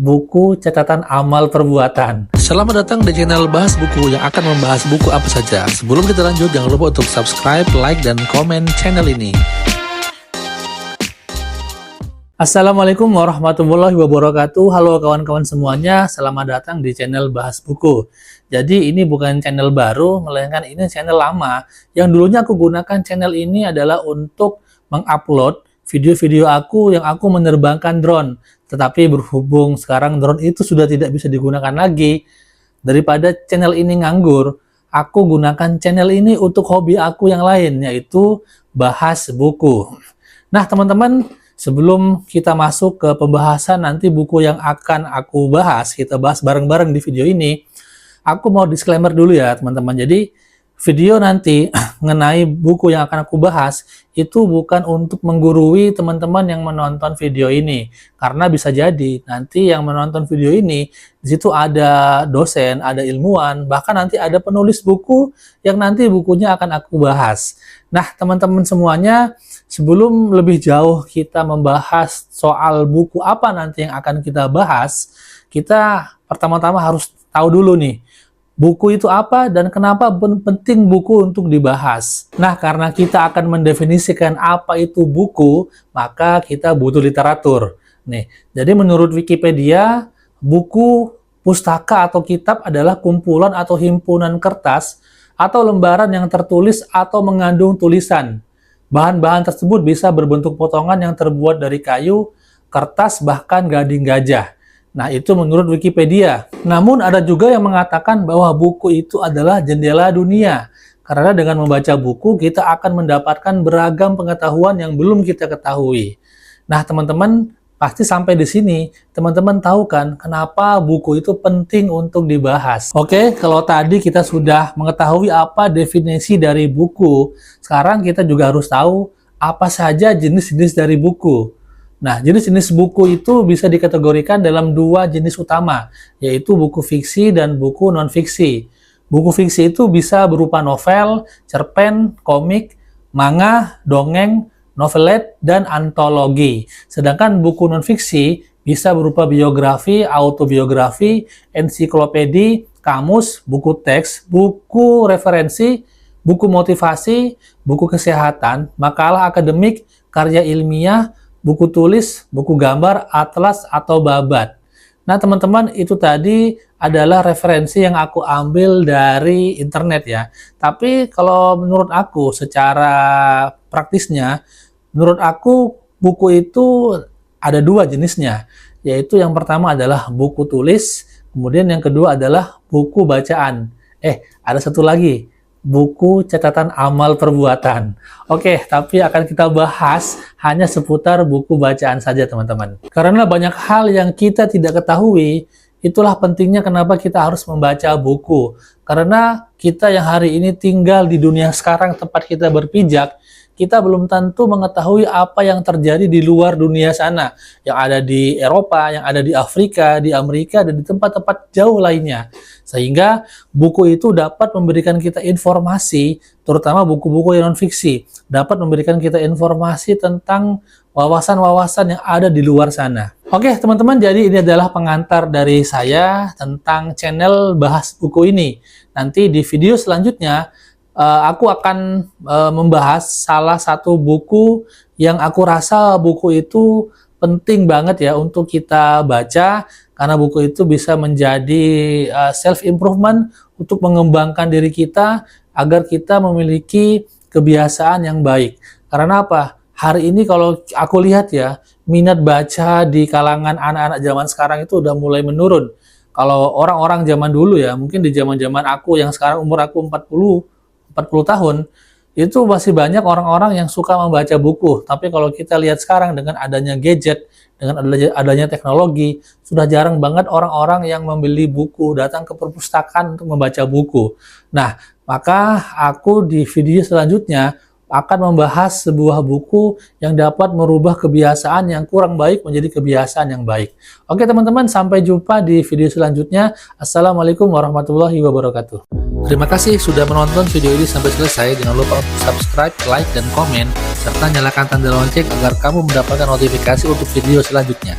buku catatan amal perbuatan. Selamat datang di channel Bahas Buku yang akan membahas buku apa saja. Sebelum kita lanjut, jangan lupa untuk subscribe, like, dan komen channel ini. Assalamualaikum warahmatullahi wabarakatuh. Halo kawan-kawan semuanya, selamat datang di channel Bahas Buku. Jadi ini bukan channel baru, melainkan ini channel lama. Yang dulunya aku gunakan channel ini adalah untuk mengupload video-video aku yang aku menerbangkan drone. Tetapi berhubung sekarang drone itu sudah tidak bisa digunakan lagi, daripada channel ini nganggur, aku gunakan channel ini untuk hobi aku yang lain, yaitu bahas buku. Nah teman-teman, sebelum kita masuk ke pembahasan nanti buku yang akan aku bahas, kita bahas bareng-bareng di video ini, aku mau disclaimer dulu ya teman-teman. Jadi video nanti mengenai buku yang akan aku bahas itu bukan untuk menggurui teman-teman yang menonton video ini, karena bisa jadi nanti yang menonton video ini di situ ada dosen, ada ilmuwan, bahkan nanti ada penulis buku yang nanti bukunya akan aku bahas. Nah teman-teman semuanya, sebelum lebih jauh kita membahas soal buku apa nanti yang akan kita bahas, kita pertama-tama harus tahu dulu nih, buku itu apa dan kenapa penting buku untuk dibahas. Nah, karena kita akan mendefinisikan apa itu buku, maka kita butuh literatur. Nih, jadi menurut Wikipedia, buku, pustaka atau kitab adalah kumpulan atau himpunan kertas atau lembaran yang tertulis atau mengandung tulisan. Bahan-bahan tersebut bisa berbentuk potongan yang terbuat dari kayu, kertas, bahkan gading gajah. Nah, itu menurut Wikipedia. Namun ada juga yang mengatakan bahwa buku itu adalah jendela dunia. Karena dengan membaca buku, kita akan mendapatkan beragam pengetahuan yang belum kita ketahui. Nah, teman-teman, pasti sampai di sini, teman-teman tahu kan kenapa buku itu penting untuk dibahas. Oke, kalau tadi kita sudah mengetahui apa definisi dari buku, sekarang kita juga harus tahu apa saja jenis-jenis dari buku. Nah, jenis-jenis buku itu bisa dikategorikan dalam dua jenis utama, yaitu buku fiksi dan buku non-fiksi. Buku fiksi itu bisa berupa novel, cerpen, komik, manga, dongeng, novelet, dan antologi. Sedangkan buku non-fiksi bisa berupa biografi, autobiografi, ensiklopedi, kamus, buku teks, buku referensi, buku motivasi, buku kesehatan, makalah akademik, karya ilmiah, buku tulis, buku gambar, atlas, atau babat. Nah teman-teman, itu tadi adalah referensi yang aku ambil dari internet ya. Tapi kalau menurut aku secara praktisnya, menurut aku buku itu ada dua jenisnya. Yaitu yang pertama adalah buku tulis, kemudian yang kedua adalah buku bacaan. Ada satu lagi, buku catatan amal perbuatan. Oke, tapi akan kita bahas hanya seputar buku bacaan saja teman-teman. Karena banyak hal yang kita tidak ketahui, itulah pentingnya kenapa kita harus membaca buku. Karena kita yang hari ini tinggal di dunia sekarang tempat kita berpijak, kita belum tentu mengetahui apa yang terjadi di luar dunia sana, yang ada di Eropa, yang ada di Afrika, di Amerika, dan di tempat-tempat jauh lainnya. Sehingga buku itu dapat memberikan kita informasi, terutama buku-buku yang non-fiksi, dapat memberikan kita informasi tentang wawasan-wawasan yang ada di luar sana. Oke teman-teman, jadi ini adalah pengantar dari saya tentang channel Bahas Buku ini. Nanti di video selanjutnya, aku akan membahas salah satu buku yang aku rasa buku itu penting banget ya untuk kita baca, karena buku itu bisa menjadi self-improvement untuk mengembangkan diri kita agar kita memiliki kebiasaan yang baik. Karena apa? Hari ini kalau aku lihat ya, minat baca di kalangan anak-anak zaman sekarang itu udah mulai menurun. Kalau orang-orang zaman dulu ya, mungkin di zaman-zaman aku yang sekarang umur aku 40 tahun, itu masih banyak orang-orang yang suka membaca buku. Tapi kalau kita lihat sekarang dengan adanya gadget, dengan adanya teknologi, sudah jarang banget orang-orang yang membeli buku, datang ke perpustakaan untuk membaca buku. Nah, maka aku di video selanjutnya akan membahas sebuah buku yang dapat merubah kebiasaan yang kurang baik menjadi kebiasaan yang baik. Oke teman-teman, sampai jumpa di video selanjutnya. Assalamualaikum warahmatullahi wabarakatuh. Terima kasih sudah menonton video ini sampai selesai. Jangan lupa untuk subscribe, like, dan komen, serta nyalakan tanda lonceng agar kamu mendapatkan notifikasi untuk video selanjutnya.